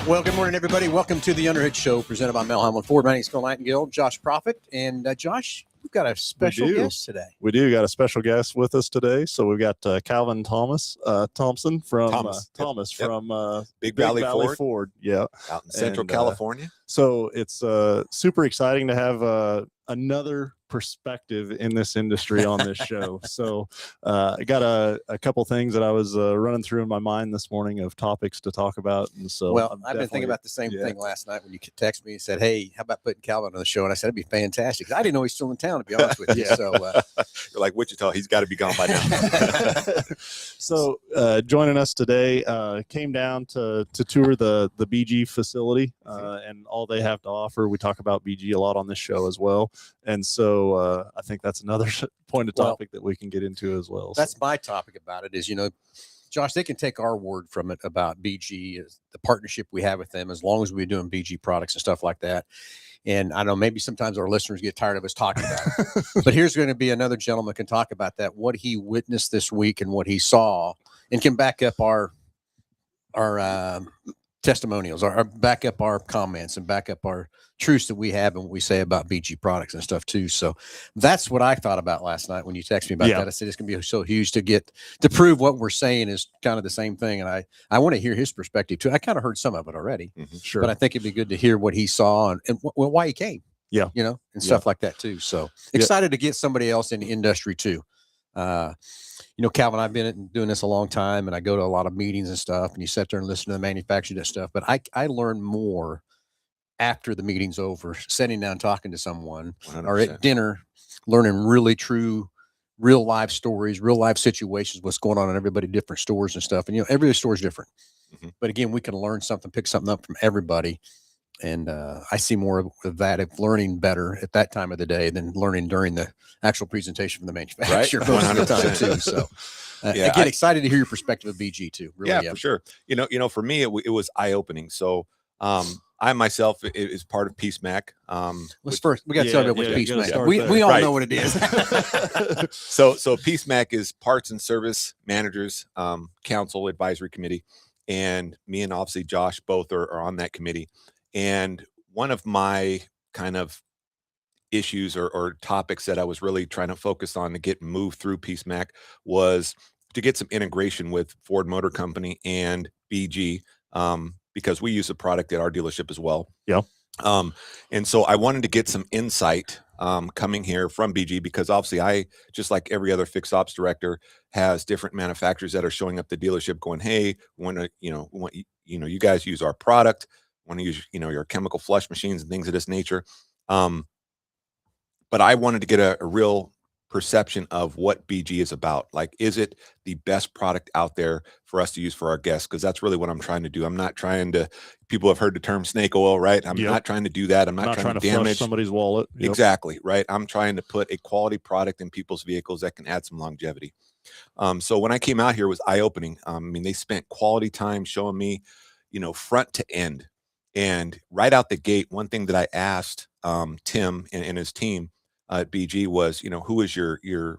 Well, good morning, everybody. Welcome to the Underhood Show, presented by Mel Hambelton Ford. My name is Phil Nightingale, Josh Profit. And Josh, we've got a special guest today. We do got a special guest with us today. So we've got Calvin Thompson from from Big Valley Ford. Yeah, out in Central California. So it's super exciting to have another perspective in this industry on this show. So I got a couple things that I was running through in my mind this morning of topics to talk about. And so, I've been thinking about the same thing last night when you texted me and said, "Hey, how about putting Calvin on the show?" And I said, "It'd be fantastic." I didn't know he's still in town, to be honest with you. So you're like Wichita, he's got to be gone by now. So joining us today, came down to tour the BG facility and all they have to offer. We talk about BG a lot on this show as well. And so I think that's another point of topic that we can get into as well. That's my topic about it is, Josh, they can take our word from it about BG, the partnership we have with them, as long as we're doing BG products and stuff like that. And I know maybe sometimes our listeners get tired of us talking about it, but here's going to be another gentleman can talk about that, what he witnessed this week and what he saw, and can back up our testimonials, or back up our comments and back up our truths that we have and what we say about BG products and stuff too. So that's what I thought about last night when you texted me about that. I said, it's going to be so huge to prove what we're saying is kind of the same thing. And I want to hear his perspective too. I kind of heard some of it already, sure, but I think it'd be good to hear what he saw and why he came, and stuff like that too. So excited to get somebody else in the industry too. Calvin, I've been doing this a long time, and I go to a lot of meetings and stuff, and you sit there and listen to the manufacturer and stuff. But I learn more after the meeting's over, sitting down, talking to someone 100%. Or at dinner, learning really true, real life stories, real life situations, what's going on in everybody, different stores and stuff. And, every store is different. Mm-hmm. But again, we can learn something, pick something up from everybody. And I see more of that, of learning better at that time of the day than learning during the actual presentation from the manufacturer. Right, 100% too. So again, excited to hear your perspective of BG too. Really, for sure. For me, it was eye opening. So I myself is part of PeaceMac. First we got to start with PeaceMac. We all know what it is. So PeaceMac is Parts and Service Managers Council Advisory Committee, and me and obviously Josh both are on that committee. And one of my kind of issues or topics that I was really trying to focus on to get moved through PeaceMac was to get some integration with Ford Motor Company and BG, because we use a product at our dealership as well. Yeah. And so I wanted to get some insight coming here from BG, because obviously I, just like every other fixed ops director, has different manufacturers that are showing up the dealership going, "Hey, we want to, you guys use our product. Want to use, your chemical flush machines and things of this nature." But I wanted to get a real perception of what BG is about. Like, is it the best product out there for us to use for our guests? Because that's really what I'm trying to do. I'm not trying to, people have heard the term snake oil, right? I'm not trying to do that. I'm not trying to damage somebody's wallet. Exactly, right? I'm trying to put a quality product in people's vehicles that can add some longevity. So when I came out here, it was eye-opening. They spent quality time showing me, front to end. And right out the gate, one thing that I asked Tim and his team at BG was, who is your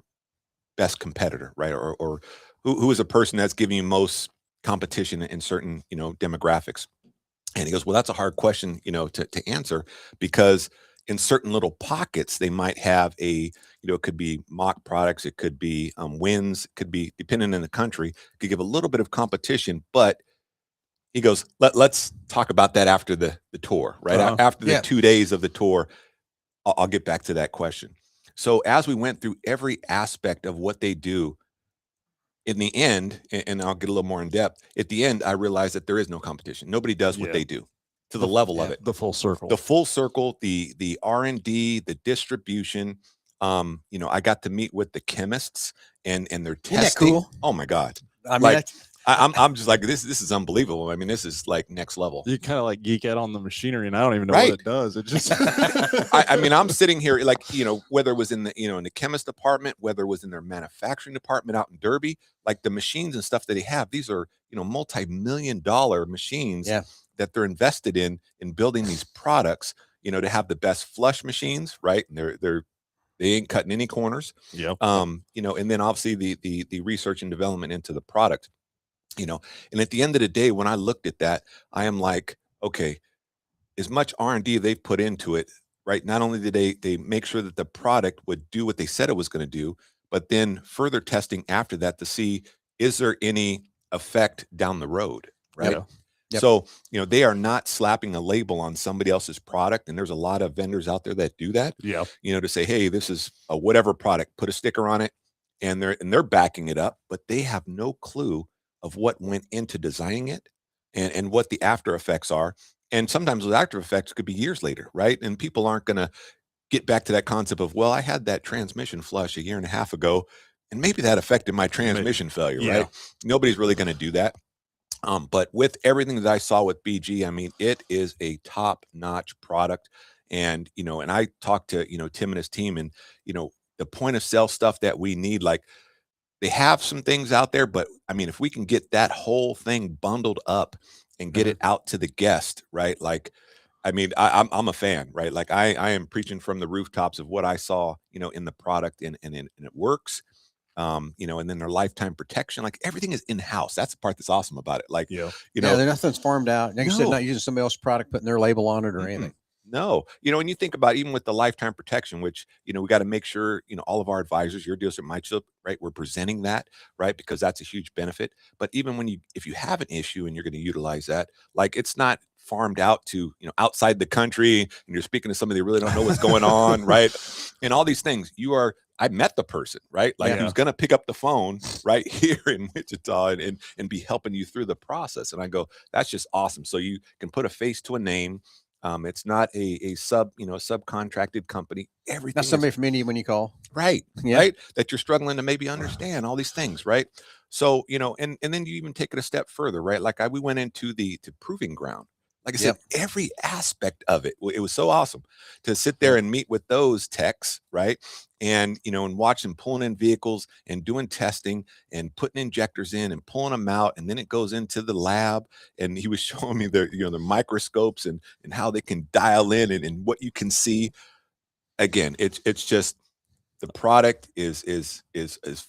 best competitor, right? Or who is a person that's giving you most competition in certain, demographics? And he goes, well, that's a hard question, to answer, because in certain little pockets, they might have it could be mock products, it could be wins, it could be, depending on the country, could give a little bit of competition, but he goes, let's talk about that after the tour, right? After the 2 days of the tour, I'll get back to that question. So as we went through every aspect of what they do, in the end, and I'll get a little more in depth, at the end, I realized that there is no competition. Nobody does what they do to the level of it. The full circle. The full circle, the R&D, the distribution. I got to meet with the chemists and their testing. Isn't that cool? Oh, my God. I'm just like, this is unbelievable. This is like next level. You kind of like geek out on the machinery, and I don't even know what it does. It just I'm sitting here like, whether it was in the, in the chemist department, whether it was in their manufacturing department out in Derby, like the machines and stuff that they have, these are, multi-million-dollar machines that they're invested in building these products, to have the best flush machines, right? And they ain't cutting any corners. Yeah. And then obviously the research and development into the product. And at the end of the day, when I looked at that, I am like, okay, as much R&D they've put into it, right? Not only did they make sure that the product would do what they said it was going to do, but then further testing after that to see, is there any effect down the road, right? Yep. Yep. So, they are not slapping a label on somebody else's product. And there's a lot of vendors out there that do that, Yeah. to say, hey, this is a whatever product, put a sticker on it, and they're backing it up, but they have no clue of what went into designing it and what the after effects are. And sometimes those after effects could be years later, right? And people aren't going to get back to that concept of, well, I had that transmission flush a year and a half ago, and maybe that affected my transmission failure, right? Nobody's really going to do that. But with everything that I saw with BG, I mean, it is a top-notch product. And, and I talked to, Tim and his team, and, the point of sale stuff that we need, like, they have some things out there, but I mean, if we can get that whole thing bundled up and get it out to the guest, right? Like, I mean, I'm a fan, right? Like I am preaching from the rooftops of what I saw, in the product, and it works. And then their lifetime protection, like everything is in-house. That's the part that's awesome about it. Like, nothing's farmed out. Like you said, not using somebody else's product, putting their label on it or anything. No, when you think about even with the lifetime protection, which, we got to make sure, all of our advisors, your dealers at MyChip, right, we're presenting that, right, because that's a huge benefit. But even if you have an issue and you're going to utilize that, like, it's not farmed out to, outside the country, and you're speaking to somebody that really don't know what's going on, right, and all these things. I met the person, right, like who's going to pick up the phone right here in Wichita and be helping you through the process. And I go, that's just awesome. So you can put a face to a name. It's not a subcontracted company. Everything. Not somebody from India when you call. Right. Yeah. Right. That you're struggling to maybe understand all these things. Right. So, and then you even take it a step further, right? Like we went into the proving ground. Like I said, every aspect of it. It was so awesome to sit there and meet with those techs, right? And, and watch them pulling in vehicles and doing testing and putting injectors in and pulling them out. And then it goes into the lab. And he was showing me the microscopes and how they can dial in and what you can see. Again, it's just, the product is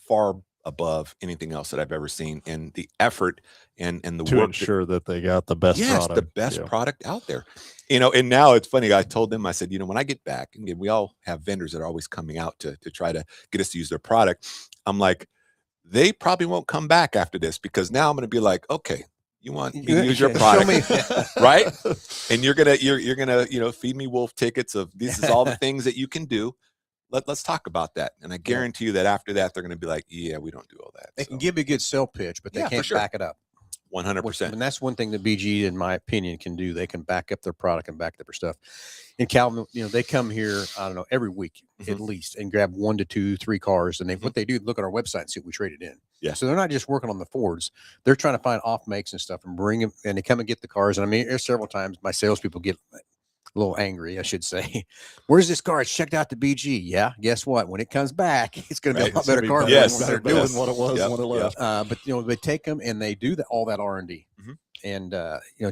far above anything else that I've ever seen, and the effort and the to work ensure that they got the best product. The best product out there. And now it's funny, I told them, I said, when I get back, and we all have vendors that are always coming out to try to get us to use their product. I'm like, they probably won't come back after this, because now I'm going to be like, okay, you want me to use your product, right? And you're gonna feed me wolf tickets of this is all the things that you can do. Let's talk about that. And I guarantee you that after that, they're going to be like, yeah, we don't do all that. They can give you a good sell pitch, but they can't back it up. 100%. And that's one thing that BG, in my opinion, can do. They can back up their product and back up their stuff. And Calvin, they come here, I don't know, every week at least, and grab 1 to 2, 3 cars. And what they do, look at our website and see what we traded in. Yeah. So they're not just working on the Fords. They're trying to find off makes and stuff and bring them, and they come and get the cars. And I mean, there's several times my salespeople get a little angry, I should say. Where's this car? It's checked out to BG. Yeah, guess what? When it comes back, it's going to be a lot better car. Yes, better doing what it was when it left. But they take them and they do all that R&D, and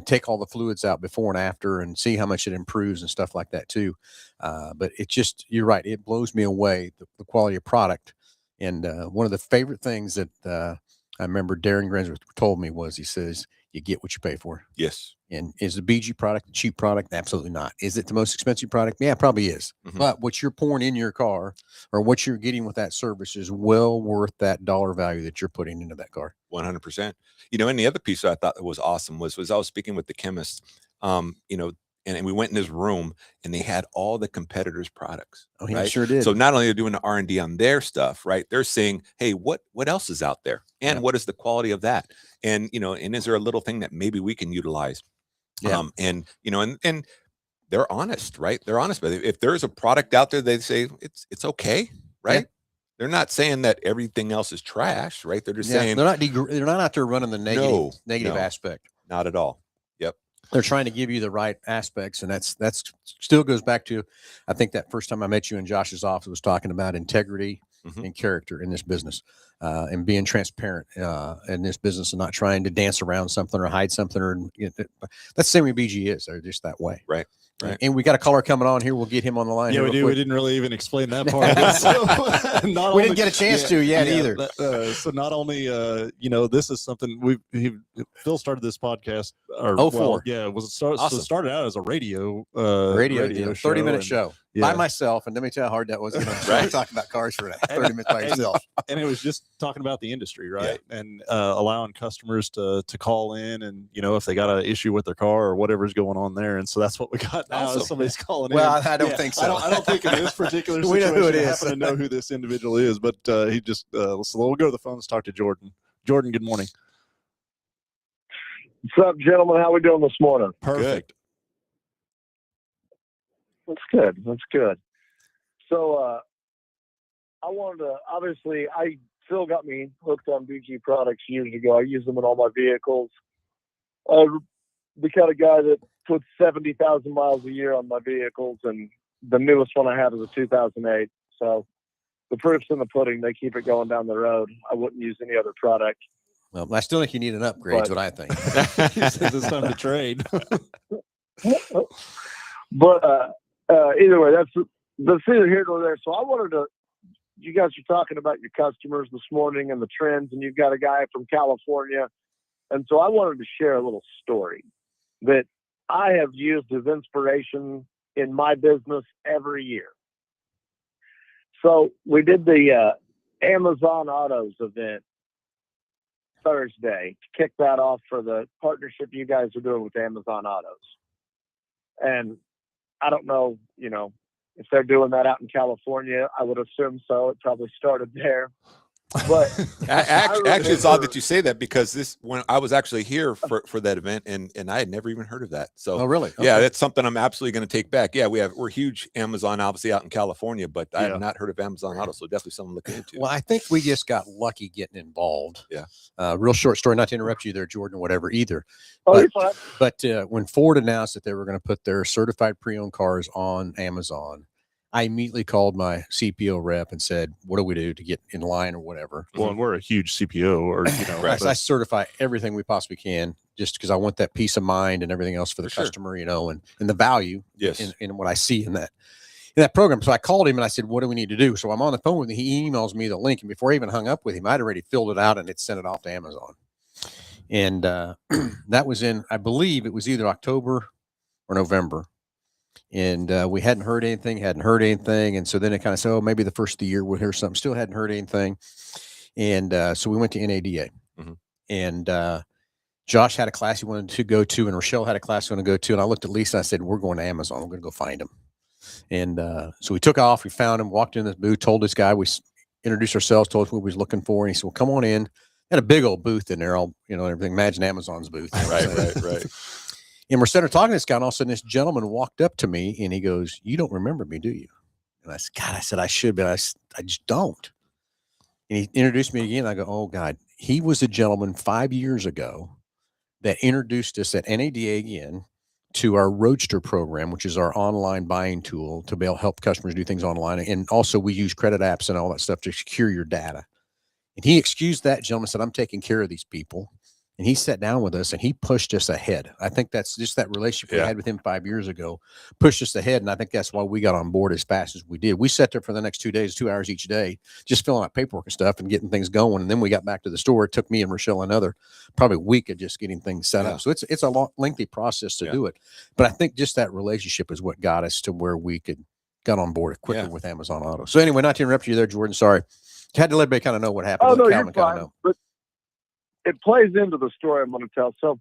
take all the fluids out before and after, and see how much it improves and stuff like that too. But it just, you're right, it blows me away, the quality of product. And one of the favorite things that I remember Darren Grensworth told me was, he says, you get what you pay for. Yes. And is the BG product a cheap product? Absolutely not. Is it the most expensive product? Yeah, it probably is. But what you're pouring in your car, or what you're getting with that service, is well worth that dollar value that you're putting into that car. 100%. And the other piece that I thought that was awesome was I was speaking with the chemist, and we went in this room, and they had all the competitors' products. Oh, he right? sure did. So not only are they doing the R&D on their stuff, right? They're saying, hey, what else is out there? And what is the quality of that? And, and is there a little thing that maybe we can utilize? Yeah. And they're honest, right? They're honest. But if there's a product out there, they say it's okay, right? Yeah. They're not saying that everything else is trash, right? They're just saying they're not out there running the negative aspect. Not at all. Yep. They're trying to give you the right aspects, and that's still goes back to, I think that first time I met you in Josh's office was talking about integrity and character in this business. and being transparent in this business and not trying to dance around something or hide something. Or that's the same way BG is. They're just that way. Right. Right. And we got a caller coming on here. We'll get him on the line. Yeah, we do. We didn't really even explain that part. We didn't get a chance to yet either. So not only, this is something Phil started this podcast. It started out as a radio show. 30-minute show by myself. And let me tell you how hard that was. Talking about cars for 30 minutes by yourself. And it was just talking about the industry, right? Yeah. And allowing customers to call in and, if they got an issue with their car or whatever's going on there. And so that's what we got now. Is somebody's calling in. Well, I don't think so. I don't think in this particular situation we know who it is. I happen to know who this individual is, but he just so we'll go to the phone. Let's talk to Jordan. Jordan, good morning. What's up, gentlemen? How we doing this morning? Perfect. Good. That's good. So I wanted to, obviously, Phil got me hooked on BG products years ago. I use them in all my vehicles. I'm the kind of guy that puts 70,000 miles a year on my vehicles, and the newest one I have is a 2008. So the proof's in the pudding. They keep it going down the road. I wouldn't use any other product. Well, I still think you need an upgrade. Is what I think. It's time to trade. But either way, that's either here or there. So I wanted to. You guys are talking about your customers this morning and the trends, and you've got a guy from California, and so I wanted to share a little story that I have used as inspiration in my business every year. So we did the Amazon Autos event Thursday to kick that off for the partnership you guys are doing with Amazon Autos. And I don't know, if they're doing that out in California. I would assume so. It probably started there. But actually, it's odd that you say that, because when I was actually here for that event, and I had never even heard of that. So, really? Okay. Yeah, that's something I'm absolutely going to take back. Yeah, we're huge Amazon, obviously, out in California, but I have not heard of Amazon Auto, so definitely something looking into. Well, I think we just got lucky getting involved. Yeah. Real short story, not to interrupt you there, Jordan, or whatever either. You're fine. But when Ford announced that they were going to put their certified pre-owned cars on Amazon, I immediately called my CPO rep and said, what do we do to get in line or whatever? Well, and we're a huge CPO, right. I certify everything we possibly can just because I want that peace of mind and everything else for the customer, and the value in what I see in that program. So I called him and I said, what do we need to do? So I'm on the phone with him. He emails me the link. And before I even hung up with him, I'd already filled it out and it sent it off to Amazon. And that was in, I believe it was either October or November. And we hadn't heard anything. And so then it kind of said, maybe the first of the year we'll hear something. Still hadn't heard anything. And so we went to NADA. Mm-hmm. And Josh had a class he wanted to go to, and Rochelle had a class he wanted to go to. And I looked at Lisa and I said, we're going to Amazon. We're going to go find him. And so we took off. We found him, walked in this booth, told this guy, we introduced ourselves, told us what we was looking for. And he said, well, come on in. Had a big old booth in there, all, everything. Imagine Amazon's booth. Right. And we're sitting there talking to this guy, and all of a sudden this gentleman walked up to me and he goes, you don't remember me, do you? And I said, God, I said, I should, but I just don't. And he introduced me again. I go, oh God, he was a gentleman 5 years ago that introduced us at NADA again to our Roadster program, which is our online buying tool to be able to help customers do things online. And also we use credit apps and all that stuff to secure your data. And he excused that gentleman, said, I'm taking care of these people. And he sat down with us and he pushed us ahead. I think that's just that relationship we had with him 5 years ago, pushed us ahead. And I think that's why we got on board as fast as we did. We sat there for the next 2 days, 2 hours each day, just filling out paperwork and stuff and getting things going. And then we got back to the store. It took me and Rochelle another probably week of just getting things set up. So it's a long, lengthy process to do it. But I think just that relationship is what got us to where we got on board quicker with Amazon Auto. So anyway, not to interrupt you there, Jordan. Sorry. Had to let everybody kind of know what happened. Oh, no, you're fine. But it plays into the story I'm going to tell. So,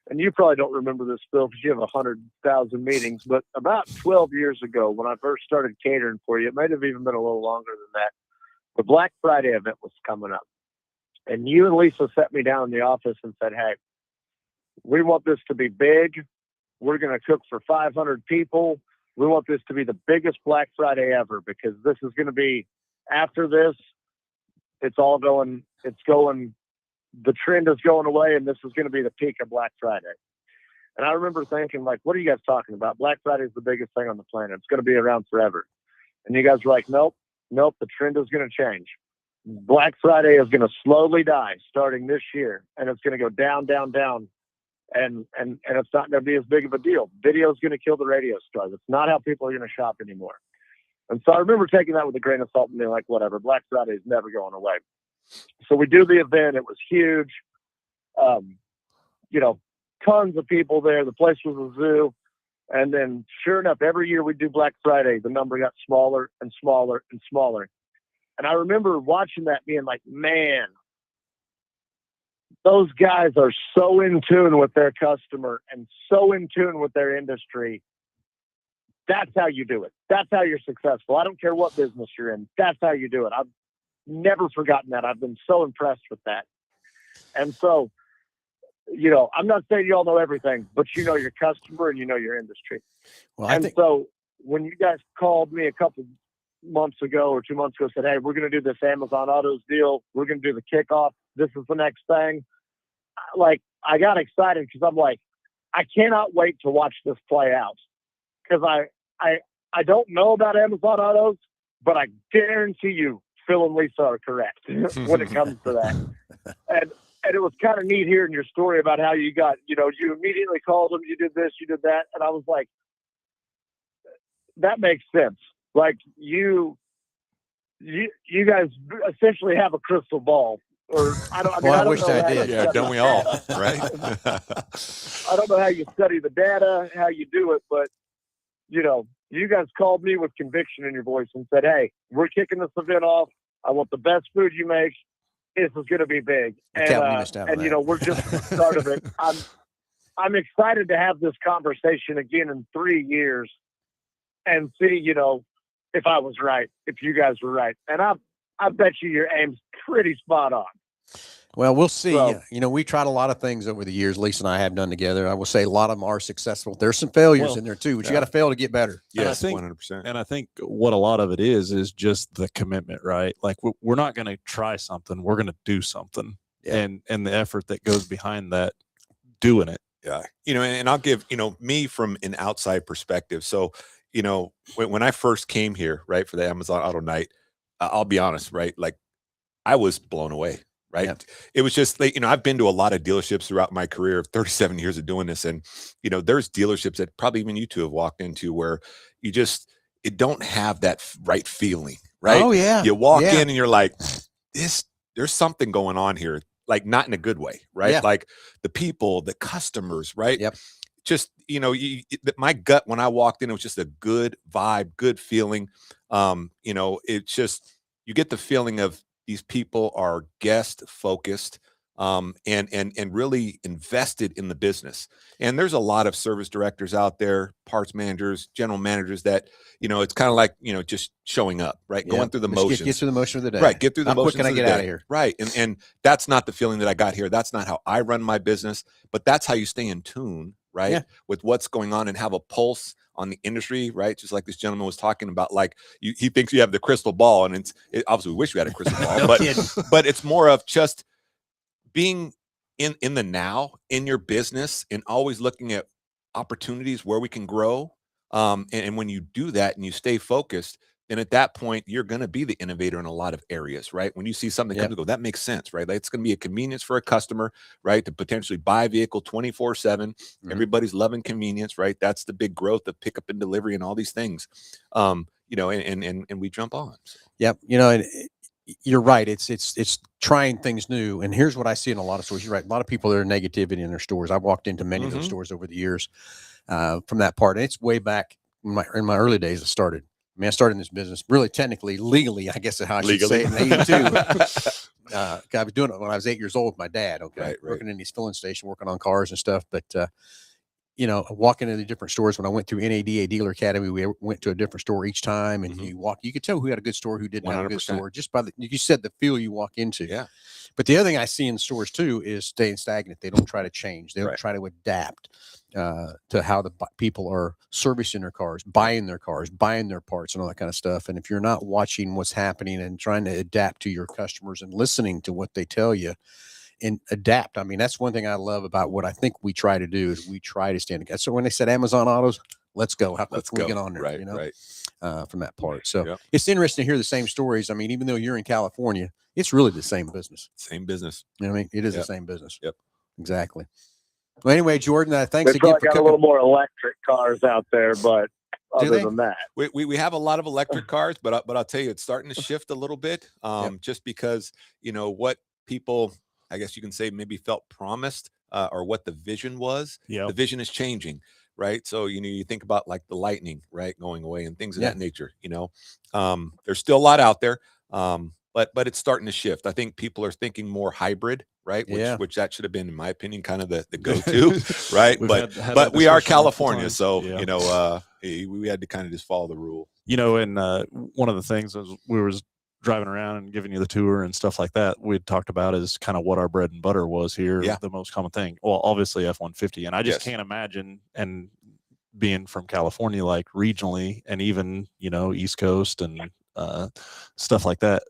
and you probably don't remember this, Phil, because you have 100,000 meetings, but about 12 years ago, when I first started catering for you, it might have even been a little longer than that, the Black Friday event was coming up. And you and Lisa sat me down in the office and said, hey, we want this to be big. We're going to cook for 500 people. We want this to be the biggest Black Friday ever, because this is going to be, after this, the trend is going away, and this is going to be the peak of Black Friday. And I remember thinking, like, what are you guys talking about? Black Friday is the biggest thing on the planet. It's going to be around forever. And you guys were like, nope, the trend is going to change. Black Friday is going to slowly die starting this year, and it's going to go down, down, down. And it's not going to be as big of a deal. Video is going to kill the radio stars. It's not how people are going to shop anymore. And so I remember taking that with a grain of salt and being like, whatever, Black Friday is never going away. So we do the event. It was huge. You know, tons of people there. The place was a zoo. And then sure enough, every year we do Black Friday, the number got smaller and smaller and smaller. And I remember watching that being like, man, those guys are so in tune with their customer and so in tune with their industry. That's how you do it. That's how you're successful. I don't care what business you're in. That's how you do it. I've never forgotten that. I've been so impressed with that. And so, you know, I'm not saying you all know everything, but you know your customer and you know your industry. Well, so when you guys called me a couple months ago or 2 months ago, said, hey, we're going to do this Amazon Autos deal. We're going to do the kickoff. This is the next thing. Like, I got excited because I'm like, I cannot wait to watch this play out, because I don't know about Amazon Autos, but I guarantee you Phil and Lisa are correct when it comes to that. And it was kind of neat hearing your story about how you got, you know, you immediately called them, you did this, you did that. And I was like, that makes sense. Like you guys essentially have a crystal ball. Or I wish I did. Yeah, don't we all? Right? I don't know how you study the data, how you do it, but you know, you guys called me with conviction in your voice and said, hey, we're kicking this event off. I want the best food you make. This is going to be big. And you know, we're just at the start of it. I'm excited to have this conversation again in 3 years and see, you know, if I was right, if you guys were right. And I bet you your aim's pretty spot on. Well, we'll see. So, you know, we tried a lot of things over the years, Lisa and I have done together. I will say a lot of them are successful. There's some failures in there too, but you got to fail to get better. Yes, 100%. And I think what a lot of it is just the commitment, right? Like we're not going to try something. We're going to do something. Yeah. And the effort that goes behind that, doing it. Yeah. You know, and I'll give, you know, me from an outside perspective. So, you know, when I first came here, right, for the Amazon Auto Night, I'll be honest, right? Like I was blown away. Right. Yeah. It was just like, you know, I've been to a lot of dealerships throughout my career of 37 years of doing this. And, you know, there's dealerships that probably even you two have walked into where it don't have that right feeling. Right. Oh, yeah. You walk in and you're like, there's something going on here, like not in a good way. Right. Yeah. Like the people, the customers. Right. Yep. Just, you know, my gut when I walked in, it was just a good vibe, good feeling. You know, it's just, you get the feeling of, these people are guest focused and really invested in the business. And there's a lot of service directors out there, parts managers, general managers that, you know, it's kind of like, you know, just showing up, right? Going through the motions. Get through the motion of the day. Right. Get through the motions. How quick can I get out of here? Right. And that's not the feeling that I got here. That's not how I run my business, but that's how you stay in tune, right? Yeah. With what's going on and have a pulse on the industry, right? Just like this gentleman was talking about, like he thinks you have the crystal ball, and obviously we wish we had a crystal ball, but it's more of just being in the now in your business and always looking at opportunities where we can grow. And when you do that and you stay focused, then at that point you're going to be the innovator in a lot of areas, right? When you see something come to go, that makes sense, right? Like it's going to be a convenience for a customer, right? To potentially buy a vehicle 24/7. Everybody's loving convenience, right? That's the big growth of pickup and delivery and all these things. You know, and we jump on. So. Yep. You know, and you're right. It's trying things new. And here's what I see in a lot of stores. You're right. A lot of people that are negativity in their stores. I've walked into many of those stores over the years from that part. And it's way back in my early days. I started. I mean, I started in this business really technically, legally, I guess is how I should say it. In 82. I was doing it when I was 8 years old with my dad. Okay. Right. Working in these filling station, working on cars and stuff. But, you know, walking into the different stores when I went through NADA Dealer Academy, we went to a different store each time. And you could tell who had a good store, who didn't have a good store, just by you said the feel you walk into. Yeah. But the other thing I see in stores too is staying stagnant. They don't try to change. They don't try to adapt to how the people are servicing their cars, buying their parts and all that kind of stuff. And if you're not watching what's happening and trying to adapt to your customers and listening to what they tell you and adapt. I mean, that's one thing I love about what I think we try to do is we try to stand together. So when they said Amazon Autos, let's go. How quick can we get on there? Right, you know, right. From that part. So it's interesting to hear the same stories. I mean, even though you're in California, it's really the same business. Same business. You know what I mean? It is the same business. Yep. Exactly. Well, anyway, Jordan, thanks They again probably for got coming. a little more electric cars out there, but other than that, we have a lot of electric cars, but I'll tell you, it's starting to shift a little bit. Just because, you know, what people, I guess you can say, maybe felt promised, or what the vision was. The vision is changing, right? So, you know, you think about like the Lightning, right, going away and things of that nature. You know, there's still a lot out there, but it's starting to shift. I think people are thinking more hybrid, right? Which that should have been, in my opinion, kind of the go-to, right? But we are California, so you know, we had to kind of just follow the rule. You know, and one of the things was we was driving around and giving you the tour and stuff like that, we'd talked about is kind of what our bread and butter was here. The most common thing. Well, obviously F-150, and I just can't imagine, and being from California, like regionally and even, you know, East Coast and stuff like that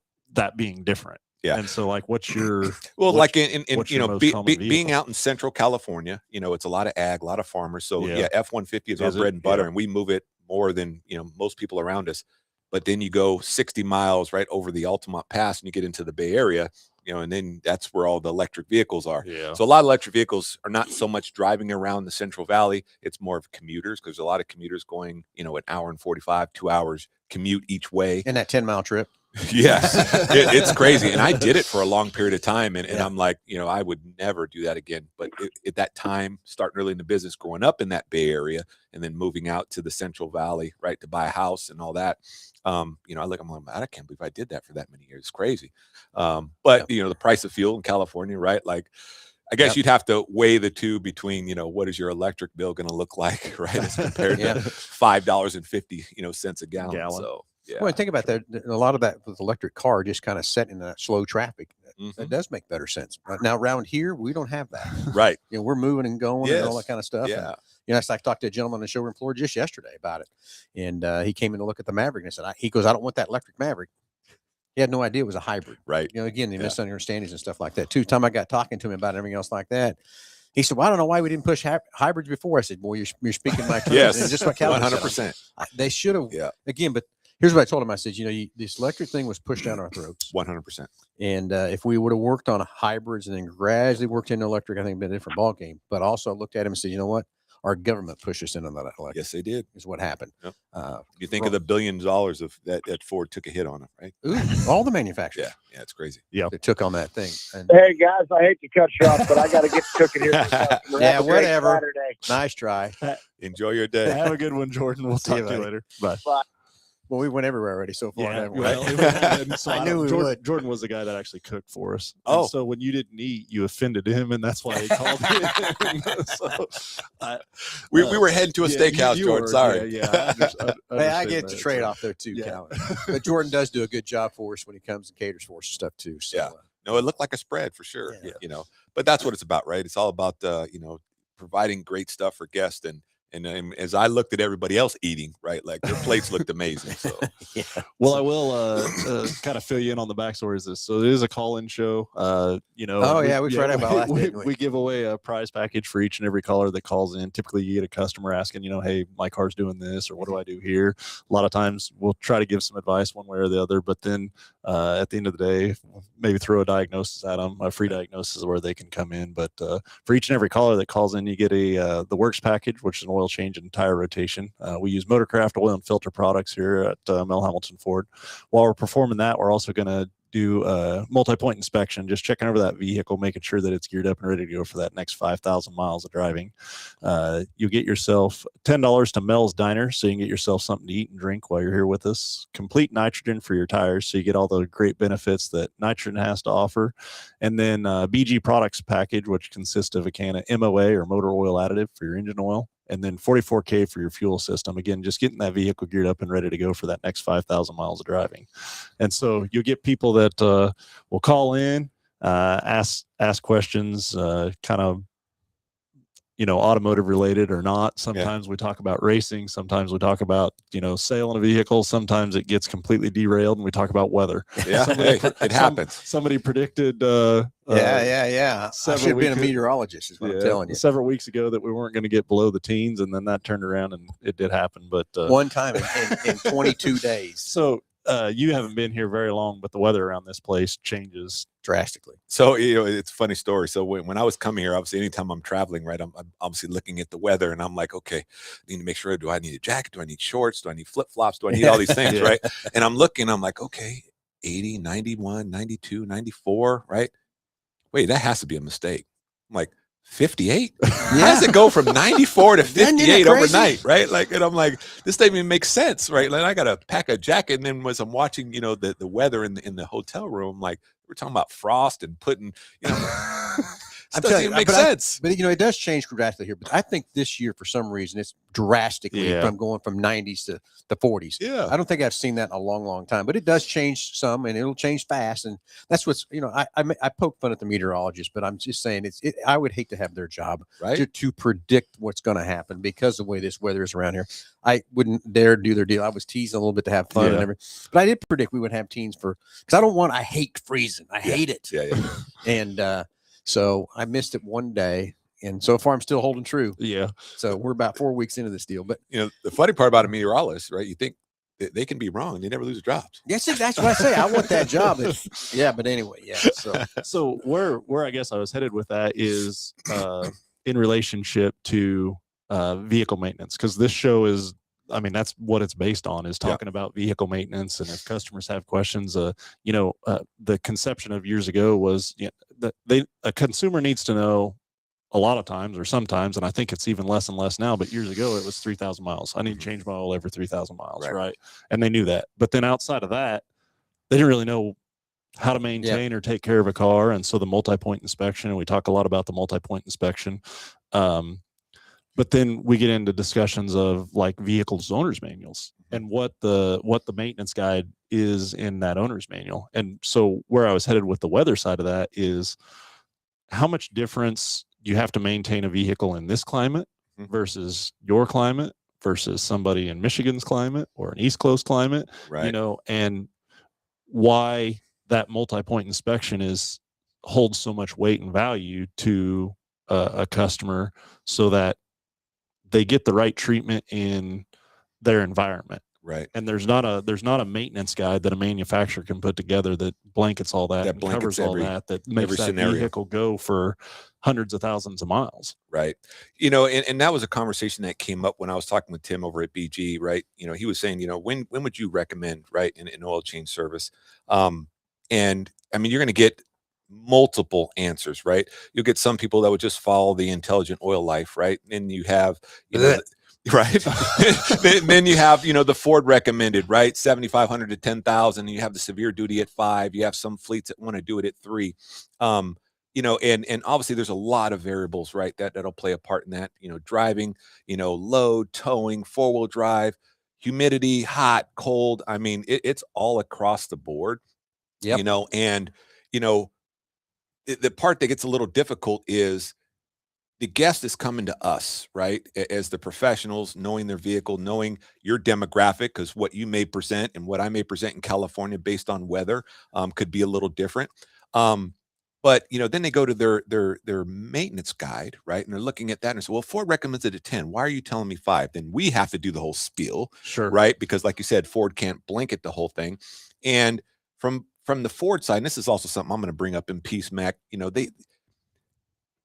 being different. And so, like, what's your like in you know, being out in Central California, you know, it's a lot of ag, a lot of farmers. So F-150 is our bread and butter, and we move it more than, you know, most people around us. But then you go 60 miles right over the Altamont Pass and you get into the Bay Area, you know, and then that's where all the electric vehicles are. So a lot of electric vehicles are not so much driving around the Central Valley. It's more of commuters, because a lot of commuters going, you know, an hour and 45, 2 hours commute each way. And that 10-mile trip. Yes, it's crazy. And I did it for a long period of time. And I'm like, you know, I would never do that again. But at that time, starting early in the business, growing up in that Bay Area and then moving out to the Central Valley, right, to buy a house and all that. You know, I'm like, I can't believe I did that for that many years. It's crazy. But, you know, the price of fuel in California, right? Like, I guess you'd have to weigh the two between, you know, what is your electric bill going to look like, right, as compared to $5.50 cents a gallon. So. Well, think about that. A lot of that with electric car just kind of set in that slow traffic. That does make better sense. Now, around here, we don't have that. Right. You know, we're moving and going and all that kind of stuff. Yeah. And, you know, I talked to a gentleman on the showroom floor just yesterday about it. And he came in to look at the Maverick and said, he goes, I don't want that electric Maverick. He had no idea it was a hybrid. Right. You know, again, the misunderstandings and stuff like that. Too. Time I got talking to him about everything else like that, he said, well, I don't know why we didn't push hybrids before. I said, boy, you're speaking my truth. Yes. And just what Calvin 100%. said. They should have. Yeah. Again, but here's what I told him. I said, you know, this electric thing was pushed down our throats. 100%. And if we would have worked on hybrids and then gradually worked into electric, I think it'd been a different ball game. But also looked at him and said, you know what? Our government pushed us into that electric. Yes, they did. Is what happened. Yep. You think of the billions of dollars of that Ford took a hit on it, right? Ooh, all the manufacturers. Yeah, it's crazy. Yeah, they took on that thing. And, hey guys, I hate to cut you off, but I got to get cooking here. Yeah, whatever. Nice try. Enjoy your day. Have a good one, Jordan. We'll talk to you later. Bye. Well, we went everywhere already so far. Yeah, So I knew we would. Jordan was the guy that actually cooked for us. Oh, and so when you didn't eat, you offended him, and that's why he called you. We were heading to a steakhouse, Jordan. Sorry. Hey, I get the trade off there too, Calvin. But Jordan does do a good job for us when he comes and caters for us and stuff too. So, no, it looked like a spread for sure. You know, but that's what it's about, right? It's all about you know, providing great stuff for guests. And as I looked at everybody else eating, right, like their plates looked amazing. So, well, I will kind of fill you in on the backstory of this. So it is a call-in show. You know, we tried about that. We give away a prize package for each and every caller that calls in. Typically, you get a customer asking, you know, hey, my car's doing this, or what do I do here? A lot of times, we'll try to give some advice one way or the other, but then at the end of the day, maybe throw a diagnosis at them. A free diagnosis is where they can come in. But for each and every caller that calls in, you get the Works package, which is an oil change and tire rotation. We use Motorcraft oil and filter products here at Mel Hambelton Ford. While we're performing that, we're also going to do a multi-point inspection, just checking over that vehicle, making sure that it's geared up and ready to go for that next 5,000 miles of driving. You'll get yourself $10 to Mel's Diner, so you can get yourself something to eat and drink while you're here with us. Complete nitrogen for your tires, so you get all the great benefits that nitrogen has to offer. And then BG Products package, which consists of a can of MOA or motor oil additive for your engine oil, and then 44K for your fuel system. Again, just getting that vehicle geared up and ready to go for that next 5,000 miles of driving. And so you'll get people that will call in, ask questions, kind of, you know, automotive related or not. Sometimes we talk about racing. Sometimes we talk about, you know, sailing a vehicle. Sometimes it gets completely derailed and we talk about weather. Yeah, it happens. Somebody predicted I should have been a meteorologist, is what I'm telling you. Several weeks ago that we weren't going to get below the teens, and then that turned around and it did happen. But one time in 22 days. So you haven't been here very long, but the weather around this place changes drastically. So, it's a funny story. So when I was coming here, obviously, anytime I'm traveling, right, I'm obviously looking at the weather, and I'm like, okay, I need to make sure, do I need a jacket? Do I need shorts? Do I need flip-flops? Do I need all these things, right? And I'm looking, I'm like, okay, 80, 91, 92, 94, right? Wait, that has to be a mistake. I'm like, 58? How does it go from 94 to 58 overnight, right? Like, and I'm like, this doesn't even make sense, right? Like, I got to pack a jacket. And then as I'm watching, the weather in the hotel room, like, we're talking about frost and putting, it doesn't even make sense. But it does change drastically here. But I think this year, for some reason, it's drastically from going from 90s to the 40s. Yeah, I don't think I've seen that in a long, long time. But it does change some, and it'll change fast. And that's what's I poke fun at the meteorologists, but I'm just saying I would hate to have their job to predict what's going to happen because of the way this weather is around here. I wouldn't dare do their deal. I was teasing a little bit to have fun and everything, but I did predict we would have teens because I hate freezing. I hate it. And so I missed it one day, and so far I'm still holding true. Yeah. So we're about 4 weeks into this deal. But the funny part about a meteorologist, right? You think they can be wrong; they never lose a job. Yes, that's what I say. I want that job. But anyway, So where I guess I was headed with that is in relationship to vehicle maintenance, because this show is. I mean, that's what it's based on, is talking about vehicle maintenance. And if customers have questions, the conception of years ago was a consumer needs to know a lot of times or sometimes, and I think it's even less and less now, but years ago it was 3,000 miles. I need to change my oil every 3,000 miles, right? And they knew that. But then outside of that, they didn't really know how to maintain or take care of a car. And so the multi-point inspection, and we talk a lot about the multi-point inspection. But then we get into discussions of like vehicles owner's manuals and what the maintenance guide is in that owner's manual. And so where I was headed with the weather side of that is how much difference you have to maintain a vehicle in this climate versus your climate versus somebody in Michigan's climate or an East Coast climate, and why that multi-point inspection holds so much weight and value to a customer so that they get the right treatment in their environment. Right. And there's not a maintenance guide that a manufacturer can put together that blankets all that and covers all that makes that vehicle go for hundreds of thousands of miles. Right. And that was a conversation that came up when I was talking with Tim over at BG, right? He was saying, when would you recommend, right, an oil change service? And I mean, you're going to get multiple answers, right? You'll get some people that would just follow the intelligent oil life, right? And you have, right. then you have, the Ford recommended, right? 7,500 to 10,000. You have the severe duty at 5. You have some fleets that want to do it at 3. And obviously there's a lot of variables, right? That'll play a part in that, driving, load, towing, 4-wheel drive, humidity, hot, cold. I mean, it's all across the board, and, the part that gets a little difficult is the guest is coming to us, right? As the professionals, knowing their vehicle, knowing your demographic, because what you may present and what I may present in California based on weather could be a little different. But then they go to their maintenance guide, right? And they're looking at that and say, well, Ford recommends it at 10. Why are you telling me 5? Then we have to do the whole spiel, right? Because like you said, Ford can't blanket the whole thing. And from the Ford side, and this is also something I'm going to bring up in Peace Mac,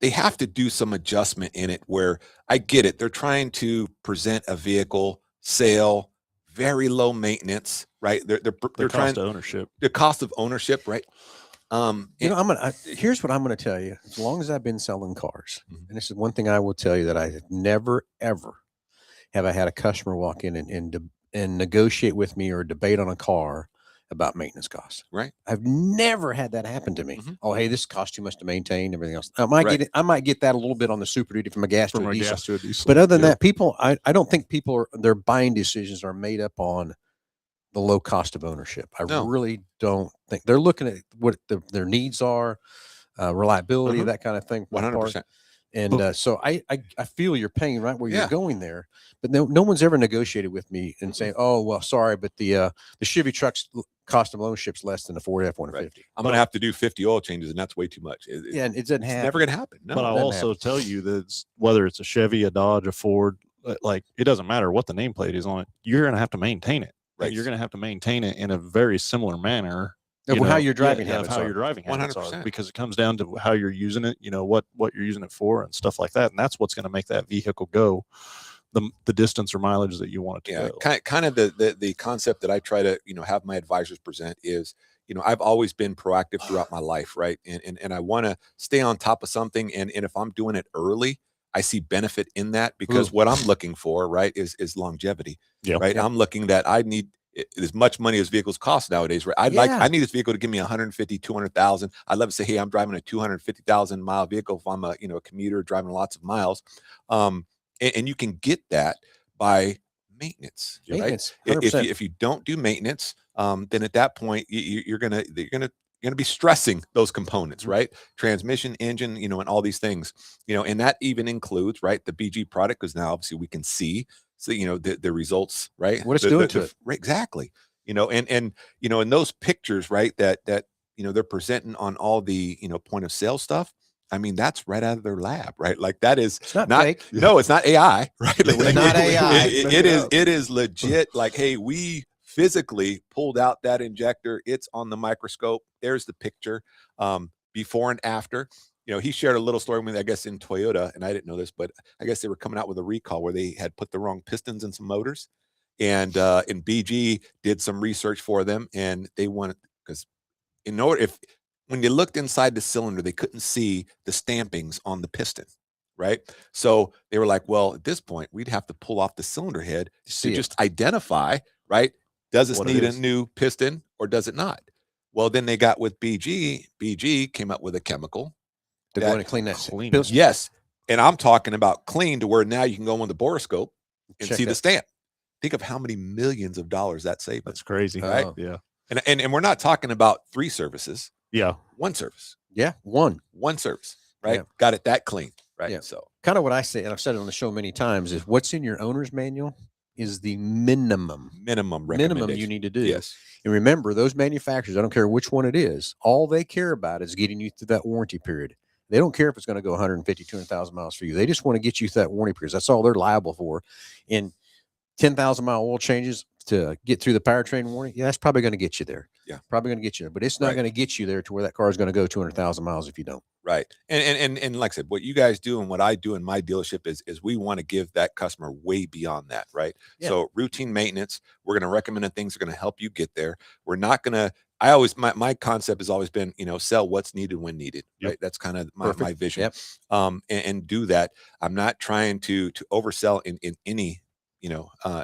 they have to do some adjustment in it where I get it. They're trying to present a vehicle sale, very low maintenance, right? They're trying the cost of ownership, right? Here's what I'm going to tell you. As long as I've been selling cars, and this is one thing I will tell you, that I have never, ever have I had a customer walk in and negotiate with me or debate on a car about maintenance costs. Right. I've never had that happen to me. Oh, hey, this costs too much to maintain, everything else. I might get that a little bit on the Super Duty from a gas to a diesel. But other than that, people, I don't think their buying decisions are made up on the low cost of ownership. I really don't think they're looking at what their needs are, reliability, that kind of thing. 100%. And so I feel your pain right where you're going there, but no one's ever negotiated with me and saying, oh, well, sorry, but the Chevy trucks cost of ownership's less than a Ford F-150. Right. I'm going to have to do 50 oil changes, and that's way too much. And it doesn't happen. Never going to happen. No, but I'll also tell you that whether it's a Chevy, a Dodge, a Ford, like it doesn't matter what the nameplate is on it. You're going to have to maintain it. Right. You're going to have to maintain it in a very similar manner. How your driving habits how are. your driving habits 100%. are, because it comes down to how you're using it, what you're using it for and stuff like that. And that's what's going to make that vehicle go the distance or mileage that you want it to go. Kind of the concept that I try to, have my advisors present is, I've always been proactive throughout my life. Right. And I want to stay on top of something. And if I'm doing it early, I see benefit in that, because what I'm looking for, right, is longevity. Yeah. Right. Yeah. I'm looking that I need as much money as vehicles cost nowadays, right? I need this vehicle to give me 150, 200,000. I'd love to say, hey, I'm driving a 250,000 mile vehicle if I'm a commuter driving lots of miles. And you can get that by maintenance, right? If you don't do maintenance, then at that point you're gonna be stressing those components, right? Transmission, engine, and all these things, and that even includes, right, the BG product, because now obviously we can see. So, the results, right? What it's doing to it. Right, exactly. And in those pictures, right, that they're presenting on all the, point of sale stuff. I mean, that's right out of their lab, right? Like that is it's not fake. No, it's not AI, right? It's not AI. It is legit. Like, hey, we physically pulled out that injector. It's on the microscope. There's the picture, before and after. He shared a little story with me, I guess, in Toyota, and I didn't know this, but I guess they were coming out with a recall where they had put the wrong pistons in some motors, and BG did some research for them, and they wanted, because when you looked inside the cylinder, they couldn't see the stampings on the piston, right? So they were like, well, at this point, we'd have to pull off the cylinder head to just identify, right? Does this need a new piston or does it not? Well, then they got with BG. BG came up with a chemical. They're going to clean that. Yes. And I'm talking about clean to where now you can go on the boroscope and see the stamp. Think of how many millions of dollars that saved. That's crazy. Right? Yeah. And we're not talking about 3 services. Yeah. 1 service. Yeah. One service. Right. Yeah. Got it that clean. Right. Yeah. So kind of what I say, and I've said it on the show many times, is what's in your owner's manual is the minimum you need to do. Yes. And remember, those manufacturers, I don't care which one it is, all they care about is getting you through that warranty period. They don't care if it's going to go 150, 200,000 miles for you. They just want to get you through that warranty period. That's all they're liable for. And 10,000 mile oil changes to get through the powertrain warranty, that's probably going to get you there. Yeah, probably going to get you there, but it's not going to get you there to where that car is going to go 200,000 miles if you don't. Right. And like I said, what you guys do and what I do in my dealership is we want to give that customer way beyond that. Right. Yeah. So routine maintenance, we're going to recommend the things that are going to help you get there. We're not going to, my concept has always been, sell what's needed when needed. Yep. Right. That's kind of my vision. Yep. And do that. I'm not trying to oversell in any,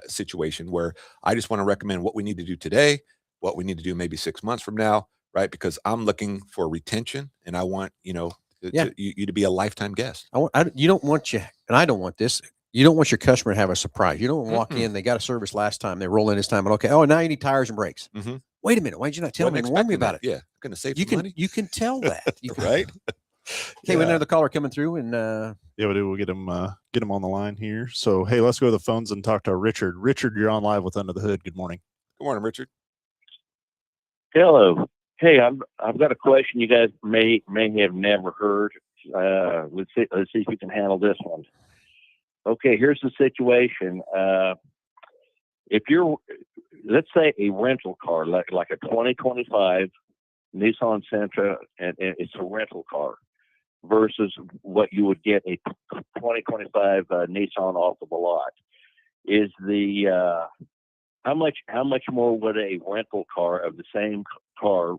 situation where I just want to recommend what we need to do today, what we need to do maybe 6 months from now. Right. Because I'm looking for retention and I want, you to be a lifetime guest. You don't want and I don't want this. You don't want your customer to have a surprise. You don't walk in, they got a service last time, they roll in this time, and okay, now you need tires and brakes. Mm-hmm. Wait a minute, why did you not tell me and warn me about it? Yeah, going to save money. You can tell that, right? Okay, we have another caller coming through, and we'll get him on the line here. So hey, let's go to the phones and talk to Richard. Richard, you're on live with Under the Hood. Good morning. Good morning, Richard. Hello. Hey, I've got a question you guys may have never heard. Let's see if you can handle this one. Okay, here's the situation. If you're, let's say, a rental car, like a 2025 Nissan Sentra, and it's a rental car, versus what you would get a 2025 Nissan off of the lot, is the how much more would a rental car of the same car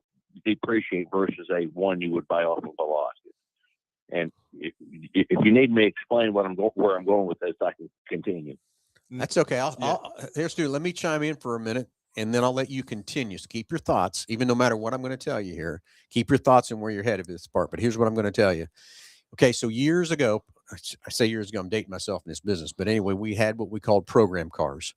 depreciate versus a one you would buy off of a lot? And if you need me to explain where I'm going with this, I can continue. That's okay. Here's Stu. Let me chime in for a minute, and then I'll let you continue. So keep your thoughts, even no matter what I'm going to tell you here. Keep your thoughts and where you're headed this part. But here's what I'm going to tell you. Okay, so years ago, I say years ago, I'm dating myself in this business, but anyway, we had what we called program cars,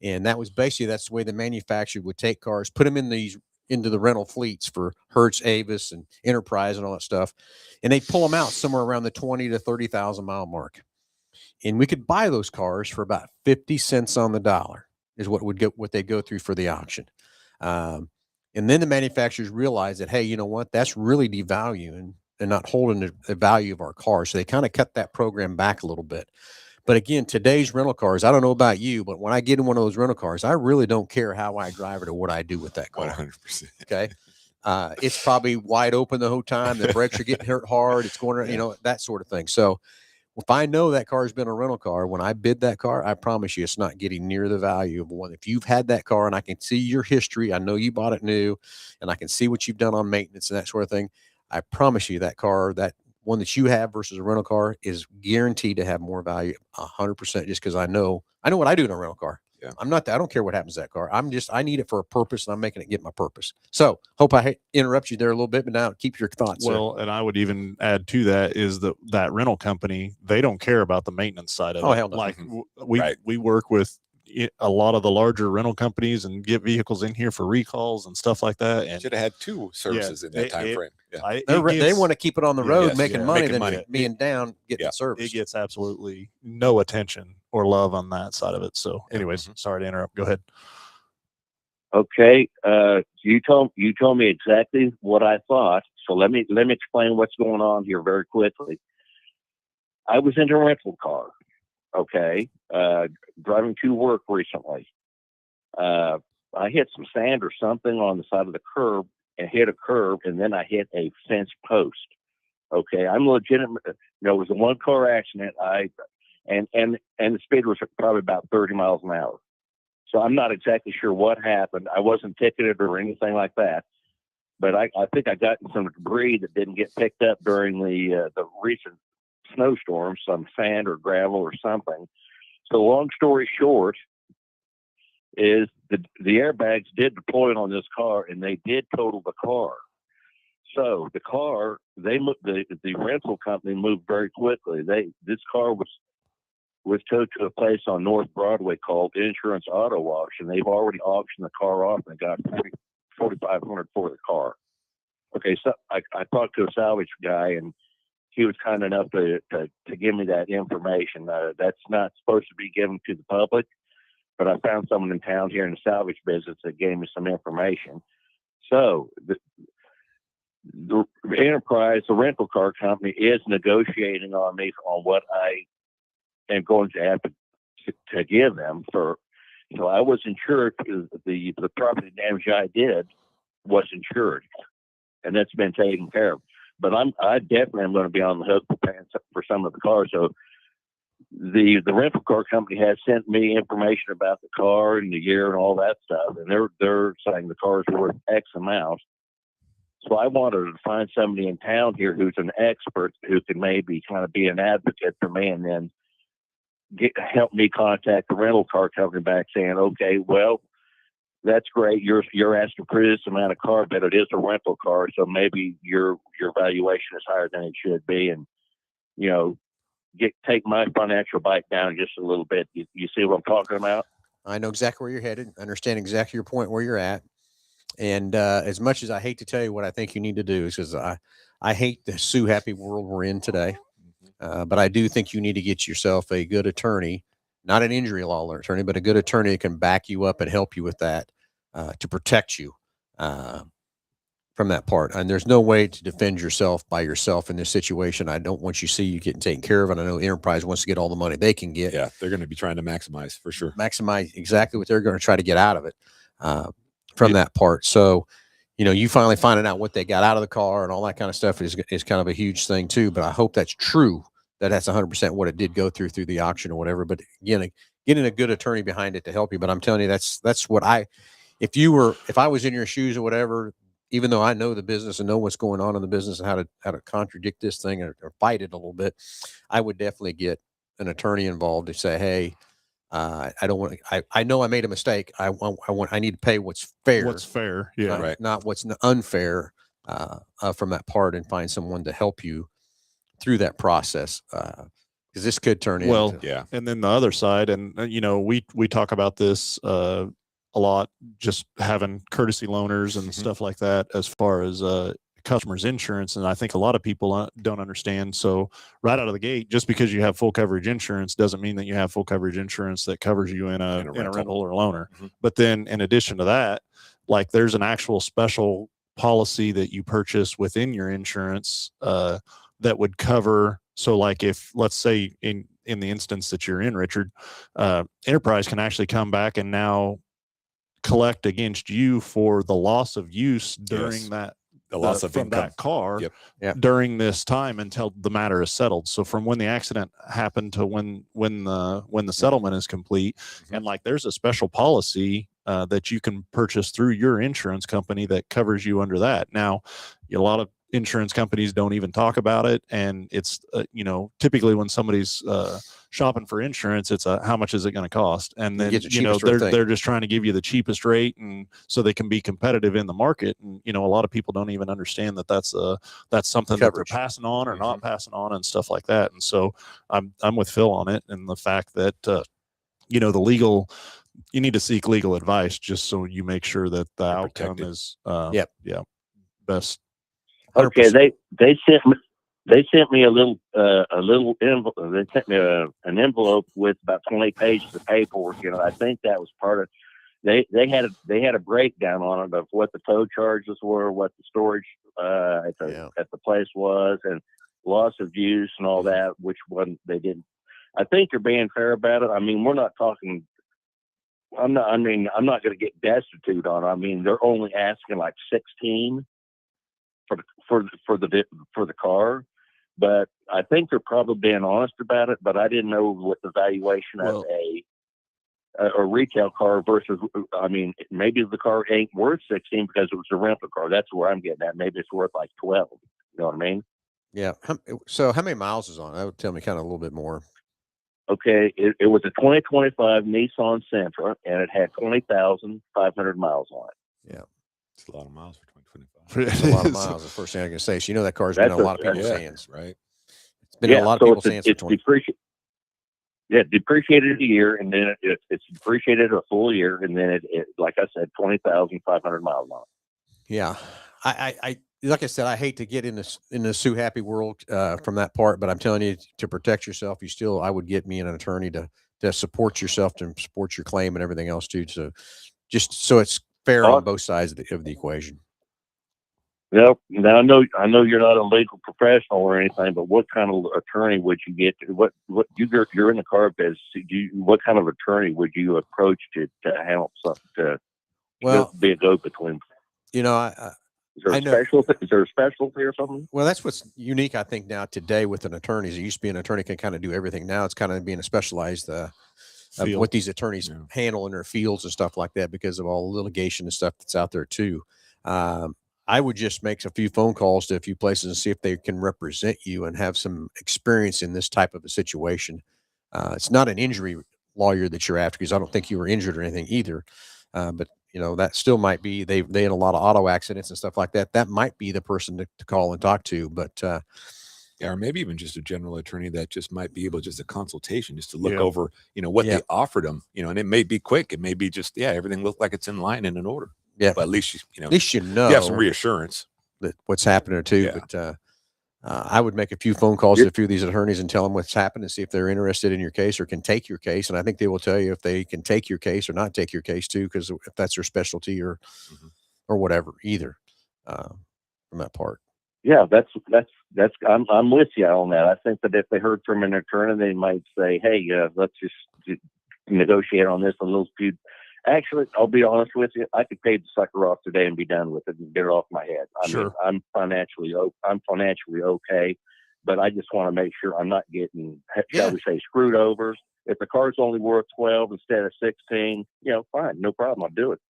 and that was basically that's the way the manufacturer would take cars, put them into the rental fleets for Hertz, Avis, and Enterprise and all that stuff. And they pull them out somewhere around the 20 to 30,000 mile mark. And we could buy those cars for about 50 cents on the dollar is what they go through for the auction. And then the manufacturers realize that, hey, you know what, that's really devaluing and not holding the value of our car. So they kind of cut that program back a little bit. But again, today's rental cars, I don't know about you, but when I get in one of those rental cars, I really don't care how I drive it or what I do with that car. 100%. Okay. It's probably wide open the whole time. The brakes are getting hurt hard. It's going to, you know, that sort of thing. So if I know that car has been a rental car, when I bid that car, I promise you it's not getting near the value of one. If you've had that car and I can see your history, I know you bought it new and I can see what you've done on maintenance and that sort of thing. I promise you that car, that one that you have versus a rental car, is guaranteed to have more value 100%, just because I know what I do in a rental car. Yeah. I don't care what happens to that car. I need it for a purpose, and I'm making it get my purpose. So hope I interrupt you there a little bit, but now keep your thoughts. Well, and I would even add to that is that rental company, they don't care about the maintenance side of it. Hell no. Like we work with a lot of the larger rental companies and get vehicles in here for recalls and stuff like that. And should have had 2 services in that time frame. Yeah. They want to keep it on the road, making money, making than money. being down, getting service. It gets absolutely no attention or love on that side of it. So anyways, sorry to interrupt. Go ahead. Okay. You told me exactly what I thought. So let me explain what's going on here very quickly. I was in a rental car. Okay. Driving to work recently. I hit some sand or something on the side of the curb and hit a curb, and then I hit a fence post. Okay. I'm legitimate. It was a 1-car accident. And the speed was probably about 30 miles an hour. So I'm not exactly sure what happened. I wasn't ticketed or anything like that, but I think I got some debris that didn't get picked up during the recent snowstorm, some sand or gravel or something. So long story short is the airbags did deploy on this car, and they did total the car. So the car, the rental company moved very quickly. This car was towed to a place on North Broadway called Insurance Auto Auction. They've already auctioned the car off and got $4,500 for the car. Okay, so I talked to a salvage guy, and he was kind enough to give me that information. That's not supposed to be given to the public, but I found someone in town here in the salvage business that gave me some information. So the enterprise, the rental car company, is negotiating on me on what I am going to have to give them for. So I was insured. The property damage I did was insured, and that's been taken care of. But I definitely am going to be on the hook for some of the cars. So the rental car company has sent me information about the car and the year and all that stuff, and they're saying the car is worth X amount. So I wanted to find somebody in town here who's an expert who can maybe kind of be an advocate for me, and then help me contact the rental car company back saying, okay, well, that's great. You're asking for this amount of car, but it is a rental car, so maybe your valuation is higher than it should be, and take my financial bite down just a little bit. You see what I'm talking about? I know exactly where you're headed. I understand exactly your point where you're at. And as much as I hate to tell you what I think you need to do, is because I hate the sue happy world we're in today. But I do think you need to get yourself a good attorney, not an injury law attorney, but a good attorney that can back you up and help you with that to protect you from that part. And there's no way to defend yourself by yourself in this situation. I don't want you to see you getting taken care of. And I know Enterprise wants to get all the money they can get. Yeah, they're going to be trying to maximize for sure. Maximize exactly what they're going to try to get out of it from that part. So, you finally finding out what they got out of the car and all that kind of stuff is kind of a huge thing too. But I hope that's true, that's 100% what it did go through the auction or whatever. But again, getting a good attorney behind it to help you. But I'm telling you, that's what if I was in your shoes or whatever, even though I know the business and know what's going on in the business and how to contradict this thing or fight it a little bit, I would definitely get an attorney involved to say, hey, I don't want to, I know I made a mistake. I need to pay what's fair. What's fair. Yeah. Right. Not what's unfair from that part, and find someone to help you through that process. Because this could turn into. Yeah. And then the other side, and we talk about this a lot, just having courtesy loaners and stuff like that as far as customers insurance. And I think a lot of people don't understand. So right out of the gate, just because you have full coverage insurance doesn't mean that you have full coverage insurance that covers you in a rental or loaner. But then in addition to that, like there's an actual special policy that you purchase within your insurance that would cover. So like if, let's say in the instance that you're in, Richard, Enterprise can actually come back and now collect against you for the loss of use during that, the loss of income that car Yep. during this time until the matter is settled. So from when the accident happened to when the settlement is complete, and like there's a special policy that you can purchase through your insurance company that covers you under that. Now, a lot of insurance companies don't even talk about it, and it's typically when somebody's shopping for insurance, it's how much is it going to cost, and then they're just trying to give you the cheapest rate, and so they can be competitive in the market. And a lot of people don't even understand that that's something that they're passing on or not passing on and stuff like that. And so I'm with Phil on it, and the fact that the legal, you need to seek legal advice just so you make sure that the outcome is best. 100%. Okay, they sent me a little envelope. They sent me an envelope with about 20 pages of paperwork. I think that was part of. They had a breakdown on it of what the tow charges were, what the storage at the place was, and loss of use and all that. Which one they didn't. I think they're being fair about it. I mean, we're not talking. I'm not going to get destitute on it. I mean, they're only asking like 16 for the car, but I think they're probably being honest about it. But I didn't know what the valuation of a retail car versus. I mean, maybe the car ain't worth 16 because it was a rental car. That's where I'm getting at. Maybe it's worth like 12. You know what I mean? Yeah. So how many miles is on? That would tell me kind of a little bit more. Okay, it was a 2025 Nissan Sentra, and it had 20,500 miles on it. Yeah, it's a lot of miles for 2025. It's a lot of miles. The first thing I can say. So that car's been in a lot of people's hands, right? It's been in a lot of people's hands for 20. Depreciated a year, and then it's depreciated a full year, and then it like I said, 20,500 miles on it. Yeah, I like I said, I hate to get in the Sue Happy world from that part, but I'm telling you, to protect yourself, I would get me an attorney to support yourself, to support your claim and everything else too. So just so it's fair on both sides of the equation. Yep. Now I know you're not a legal professional or anything, but what kind of attorney would you get? What you're in the car business? What kind of attorney would you approach to handle something to be a go-between? Is there a specialty or something? Well, that's what's unique, I think, now today with an attorney. It used to be an attorney can kind of do everything. Now it's kind of being a specialized of what these attorneys handle in their fields and stuff like that, because of all the litigation and stuff that's out there too. I would just make a few phone calls to a few places and see if they can represent you and have some experience in this type of a situation. It's not an injury lawyer that you're after, because I don't think you were injured or anything either. But that still might be, they had a lot of auto accidents and stuff like that. That might be the person to call and talk to, but or maybe even just a general attorney that just might be able, just a consultation, just to look over, what they offered them, and it may be quick. It may be just, everything looked like it's in line and in order. Yeah. But at least, you have some reassurance that what's happening too. Yeah. But I would make a few phone calls to a few of these attorneys and tell them what's happened and see if they're interested in your case or can take your case. And I think they will tell you if they can take your case or not take your case too, because if that's their specialty or whatever, either from that part. Yeah, that's I'm with you on that. I think that if they heard from an attorney, they might say, "Hey, let's just negotiate on this a little few." Actually, I'll be honest with you. I could pay the sucker off today and be done with it and get it off my head. I mean, I'm financially okay, but I just want to make sure I'm not getting, shall we say, screwed over. If the car's only worth 12 instead of 16, fine, no problem. I'll do it.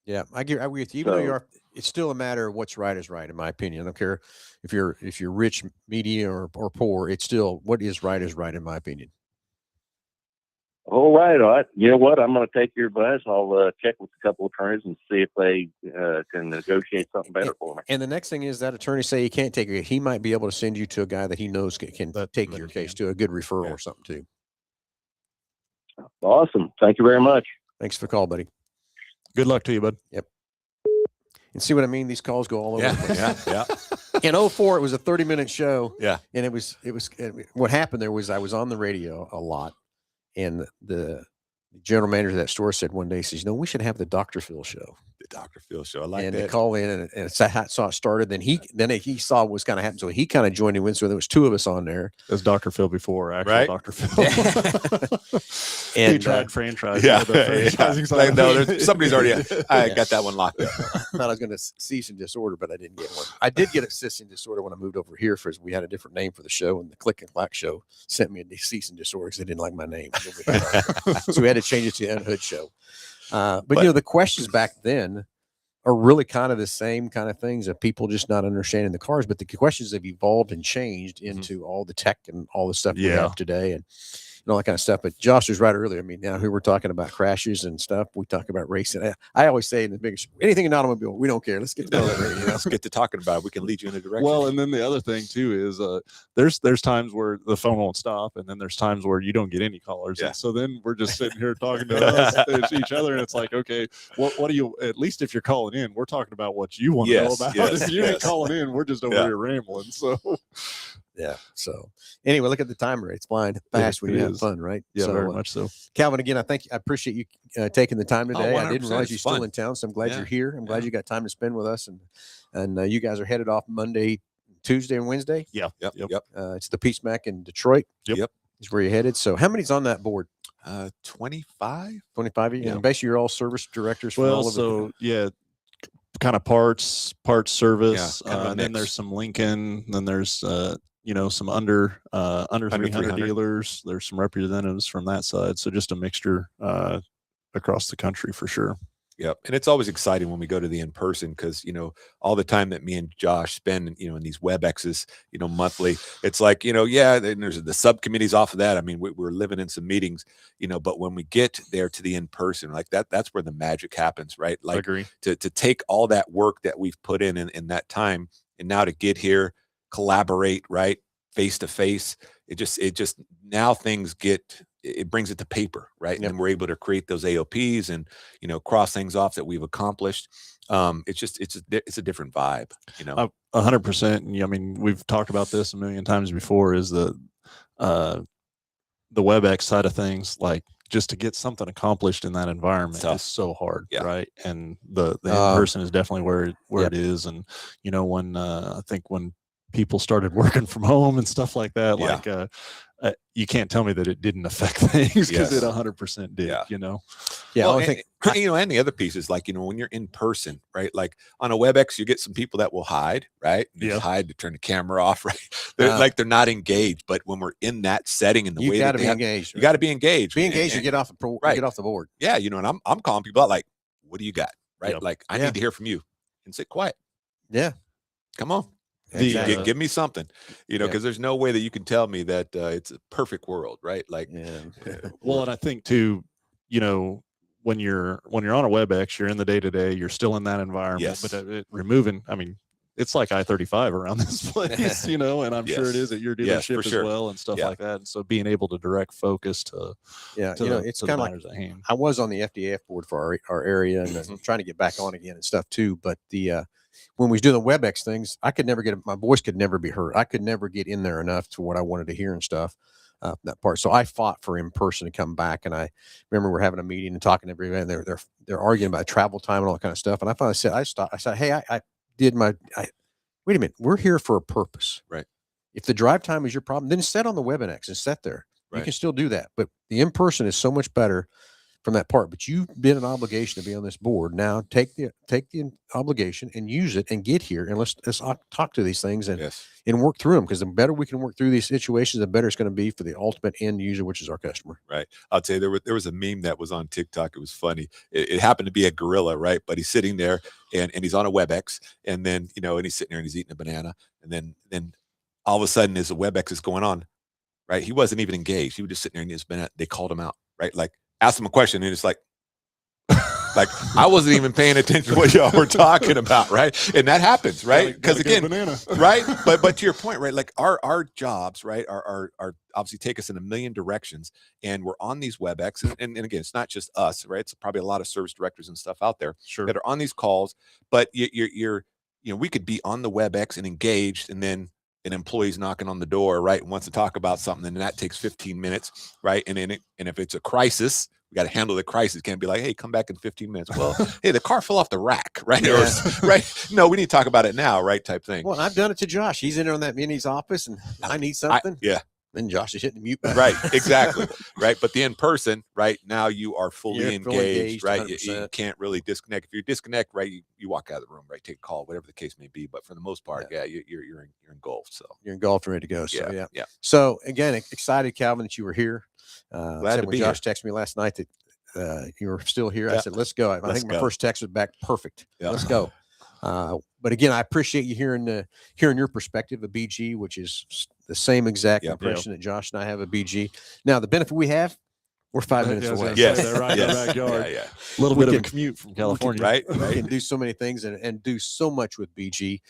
Yeah, I agree with you. Even though it's still a matter of what's right is right, in my opinion. I don't care if you're rich, medium, or poor. It's still what is right, in my opinion. All right. You know what? I'm going to take your advice. I'll check with a couple of attorneys and see if they can negotiate something better for me. And the next thing is that attorney say he can't take it. He might be able to send you to a guy that he knows can take your case, to a good referral or something too. Awesome. Thank you very much. Thanks for the call, buddy. Good luck to you, bud. Yep. And see what I mean? These calls go all over the place. Yeah. In 2004, it was a 30-minute show. Yeah. And it was what happened there was I was on the radio a lot. And the The general manager of that store said one day, he says, we should have the Dr. Phil show. The Dr. Phil show. I like and that. they call in, and it's how it started. Then he saw what was going to happen, so he kind of joined in. So there was 2 of us on there. As Dr. Phil before, actual right? Dr. Phil. And he tried franchise. Yeah, Like, no, somebody's already. I got that one locked up. I thought I was going to cease and disorder, but I didn't get one. I did get a cease and disorder when I moved over here. We had a different name for the show, and the Click and Clack show sent me a cease and disorder because they didn't like my name. So we had to change it to the Unhood show. But the questions back then are really kind of the same kind of things of people just not understanding the cars, but the questions have evolved and changed into all the tech and all the stuff we have today, and all that kind of stuff. But Josh was right earlier. I mean, now here we're talking about crashes and stuff. We talk about racing. I always say in the biggest anything in automobile, we don't care. Let's get to let's get to talking about it. We can lead you in a direction. Well, and then the other thing too is there's times where the phone won't stop, and then there's times where you don't get any callers. Yeah. And so then we're just sitting here talking to us, each other, and it's like, okay, what do you? At least if you're calling in, we're talking about what you want to know about. If you ain't calling in, we're just over here rambling. So. Yeah. So anyway, look at the timer. It's flying fast when you have fun, right? Yeah, so, very much so. Calvin, again, I appreciate you taking the time today. I didn't realize you're still fun. in town, so I'm glad you're here. I'm glad you got time to spend with us, and you guys are headed off Monday, Tuesday, and Wednesday. Yeah. Yep. It's the Peace Mac in Detroit. Yep. Is where you're headed. So how many's on that board? 25. 25 of you. Yeah. And basically, you're all service directors. From Well, all over so kind of parts service, and then mix. there's some Lincoln, then there's some under 300 dealers. There's some representatives from that side, so just a mixture across the country for sure. Yep. And it's always exciting when we go to the in-person because, all the time that me and Josh spend, in these WebExes, monthly, it's like, and there's the subcommittees off of that. I mean, we're living in some meetings, but when we get there to the in-person, like that's where the magic happens, right? Like Agree. to take all that work that we've put in that time and now to get here, collaborate, right? Face to face. It just now things it brings it to paper, right? Yep. And we're able to create those AOPs and, cross things off that we've accomplished. It's a different vibe, 100%. I mean, we've talked about this a million times before is the WebEx side of things, like just to get something accomplished in that environment is so hard. Yeah. Right. And the in-person is definitely where it is. And, when I think when people started working from home and stuff like that, you can't tell me that it didn't affect things because it 100% did, Yeah. Well, and the other piece is like, when you're in person, right? Like on a WebEx, you get some people that will hide, right? Just hide to turn the camera off, right? They're not engaged. But when we're in that setting and the way that engaged, you got to be engaged. Be engaged and get off the board. Yeah. And I'm calling people out like, what do you got? Right. Yep. Like I need to hear from you and sit quiet. Yeah. Come on. Exactly. Give me something, because there's no way that you can tell me that it's a perfect world, right? Like, well, and I think too, when you're on a WebEx, you're in the day-to-day, you're still in that environment, but removing, I mean, it's like I-35 around this place, and I'm sure it is at your dealership as well and stuff like that. And so being able to direct focus to it's kind of like at hand. I was on the FDF board for our area and I'm trying to get back on again and stuff too. But when we was doing the WebEx things, I could never my voice could never be heard. I could never get in there enough to what I wanted to hear and stuff. That part. So I fought for in person to come back. And I remember we're having a meeting and talking to everybody and they're arguing about travel time and all that kind of stuff. And I finally said, I said, hey, wait a minute. We're here for a purpose. Right. If the drive time is your problem, then sit on the WebEx and sit there. Right. You can still do that. But the in-person is so much better from that part. But you've been an obligation to be on this board. Now take the obligation and use it and get here and let's talk to these things and work through them, because the better we can work through these situations, the better it's going to be for the ultimate end user, which is our customer. Right. I'll tell you, there was a meme that was on TikTok. It was funny. It happened to be a gorilla, right? But he's sitting there and he's on a WebEx, and then and he's sitting there and he's eating a banana, and then all of a sudden as the WebEx is going on, right? He wasn't even engaged. He was just sitting there and his banana. They called him out, right? Like asked him a question and it's like I wasn't even paying attention to what y'all were talking about, right? And that happens, right? Because again, right? But to your point, right? Like our jobs, right, are obviously take us in a million directions, and we're on these WebEx, and again, it's not just us, right? It's probably a lot of service directors and stuff out there that are on these calls. But you're we could be on the WebEx and engaged, and then an employee's knocking on the door, right, and wants to talk about something, and that takes 15 minutes, right? And if it's a crisis, We got to handle the crisis. Can't be like, hey, come back in 15 minutes. Well, hey, the car fell off the rack, right? Or, right? No, we need to talk about it now, right? Type thing. Well, I've done it to Josh. He's in there on that mini's office, and I need something. Then Josh is hitting the mute button. Right, exactly. Right. But the in person, right, now you are fully engaged, right? You can't really disconnect. If you disconnect, right, you walk out of the room, right, take a call, whatever the case may be. But for the most part, you're engulfed. So you're engulfed and ready to go. So yeah. So again, excited, Calvin, that you were here. Glad to be Josh here. texted me last night that you were still here. I said, let's go. I think my first text was back perfect. Let's go. But again, I appreciate you hearing your perspective of BG, which is the same exact impression that Josh and I have of BG. Now, the benefit we have, we're 5 minutes away. Yes, they're right in the backyard. Yeah. A little bit of a commute from California. Right. We can do so many things and do so much with BG,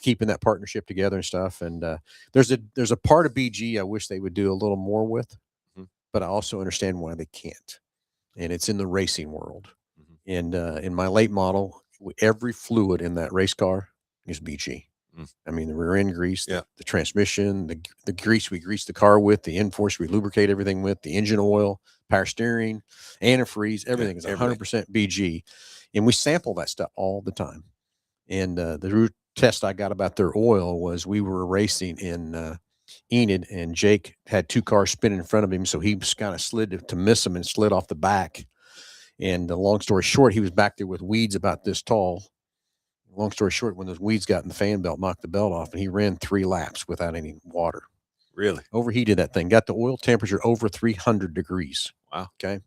keeping that partnership together and stuff. And there's a part of BG I wish they would do a little more with, but I also understand why they can't. And it's in the racing world. And in my late model, every fluid in that race car is BG. I mean, the rear end grease, the transmission, the grease we grease the car with, the Enforce we lubricate everything with, the engine oil, power steering, antifreeze, everything is 100% BG. And we sample that stuff all the time. And the root test I got about their oil was we were racing in Enid, and Jake had 2 cars spinning in front of him, so he kind of slid to miss them and slid off the back. And long story short, he was back there with weeds about this tall. Long story short, when those weeds got in the fan belt, knocked the belt off, and he ran 3 laps without any water. Really? Overheated that thing. Got the oil temperature over 300 degrees. Wow. Okay.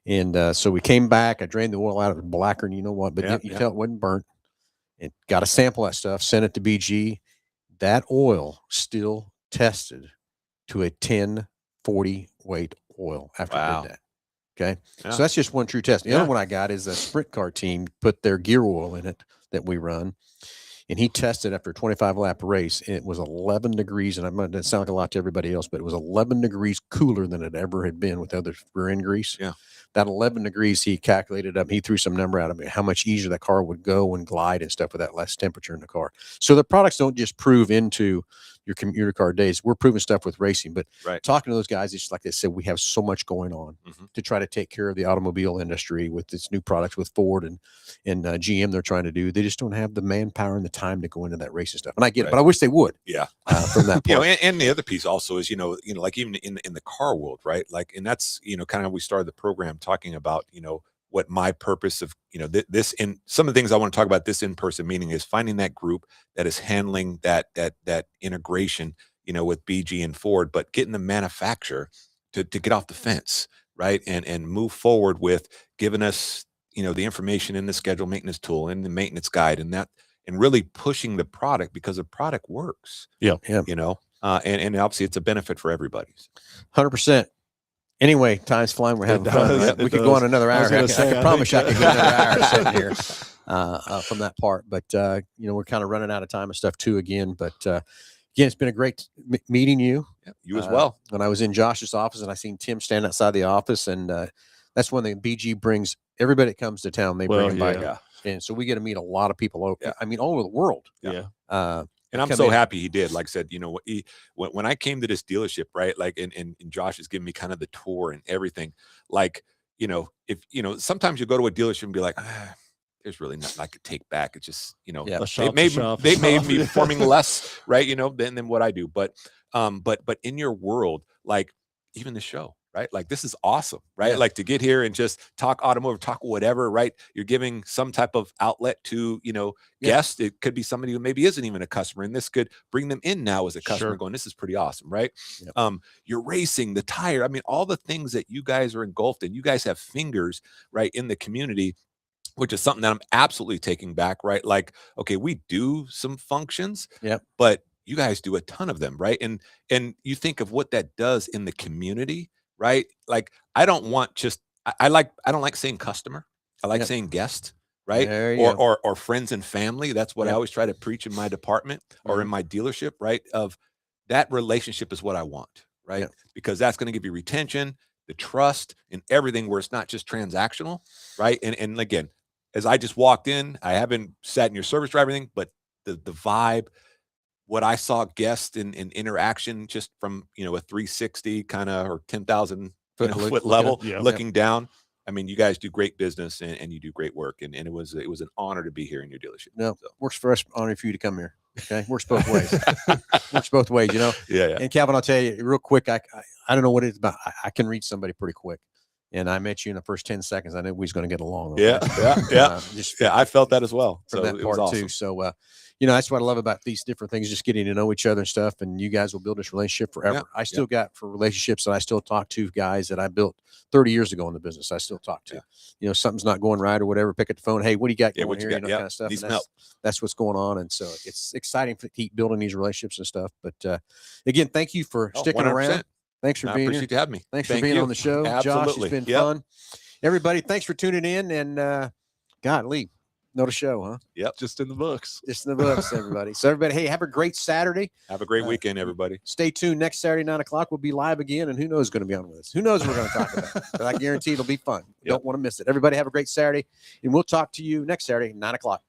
And so we came back. I drained the oil out. It was blacker than you know what, but you tell it wasn't burnt. And got to sample that stuff, sent it to BG. That oil still tested to a 1040 weight oil after I did that. Okay. So that's just one true test. The other one I got is a sprint car team put their gear oil in it that we run. And he tested after a 25 lap race, and it was 11 degrees. And it doesn't sound like a lot to everybody else, but it was 11 degrees cooler than it ever had been with other rear end grease. Yeah. That 11 degrees, he calculated up. He threw some number out of it, how much easier that car would go and glide and stuff with that less temperature in the car. So the products don't just prove into your commuter car days. We're proving stuff with racing, but talking to those guys, it's like they said, we have so much going on to try to take care of the automobile industry with this new products with Ford and GM they're trying to do. They just don't have the manpower and the time to go into that racing stuff. And I get it, but I wish they would. Yeah. From that point. And the other piece also is, like even in the car world, right? Like, and that's, kind of, we started the program talking about, what my purpose of, this in some of the things I want to talk about this in-person meeting is finding that group that is handling that integration, with BG and Ford, but getting the manufacturer to get off the fence, right? And move forward with giving us, the information in the schedule maintenance tool and the maintenance guide and really pushing the product because the product works. Yeah. And obviously it's a benefit for everybody. 100%. Anyway, time's flying. We're having fun. Right? We could go on another hour. I can promise you I could go another hour sitting here from that part. But, we're kind of running out of time and stuff too again. But again, it's been a great meeting you. Yeah, you as well. When I was in Josh's office and I seen Tim stand outside the office, and that's one thing BG brings. Everybody that comes to town, they bring them by. Yeah. And so we get to meet a lot of people. All over the world. Yeah. And I'm so happy he did. Like I said, when I came to this dealership, right? Like, and Josh is giving me kind of the tour and everything. Like, if sometimes you go to a dealership and be like, there's really nothing I could take back. It's just, they made me performing less, right? Than what I do. But in your world, like even the show, right? Like this is awesome, right? Yeah. Like to get here and just talk automotive, talk whatever, right? You're giving some type of outlet to, guests. It could be somebody who maybe isn't even a customer, and this could bring them in now as a customer going, this is pretty awesome, right? Yep. You're racing the tire. I mean, all the things that you guys are engulfed in, you guys have fingers, right, in the community, which is something that I'm absolutely taking back, right? Like, okay, we do some functions, but you guys do a ton of them, right? And you think of what that does in the community, right? Like, I don't want just, I don't like saying customer. I like saying guest, right? Or friends and family. That's what I always try to preach in my department or in my dealership, right? Of that relationship is what I want, right? Because that's going to give you retention, the trust, and everything, where it's not just transactional, right? And again, as I just walked in, I haven't sat in your service drive or anything, but the vibe, what I saw guests in interaction just from, a 360 kind of, or 10,000 foot level, yeah. looking down. I mean, you guys do great business and you do great work, and it was an honor to be here in your dealership. No, works for us. Honor for you to come here. Okay, works both ways. Works both ways, you know. Yeah. And Calvin, I'll tell you real quick. I don't know what it's about. I can reach somebody pretty quick, and I met you in the first 10 seconds. I knew we was going to get along. Okay? Yeah. I felt that as well. From So that it part was awesome. too. So, you know, that's what I love about these different things, just getting to know each other and stuff. And you guys will build this relationship forever. Yeah, I still got for relationships that I still talk to guys that I built 30 years ago in the business. I still talk to, you know, something's not going right or whatever. Pick up the phone. Hey, what do you got going here? You know, kind of stuff. And that's what's going on. And so it's exciting to keep building these relationships and stuff. But again, thank you for sticking 100%. around. Thanks for being here. Appreciate you having me. Thanks for being on the show. Absolutely. Josh, it's been fun. Everybody, thanks for tuning in. And God, Lee, know the show, huh? Yep. Just in the books. Just in the books, everybody. So everybody, hey, have a great Saturday. Have a great weekend, everybody. Stay tuned. Next Saturday, 9 o'clock, we'll be live again. And who knows who's going to be on with us? Who knows what we're going to talk about? But I guarantee it'll be fun. Don't want to miss it. Everybody have a great Saturday. And we'll talk to you next Saturday, 9 o'clock.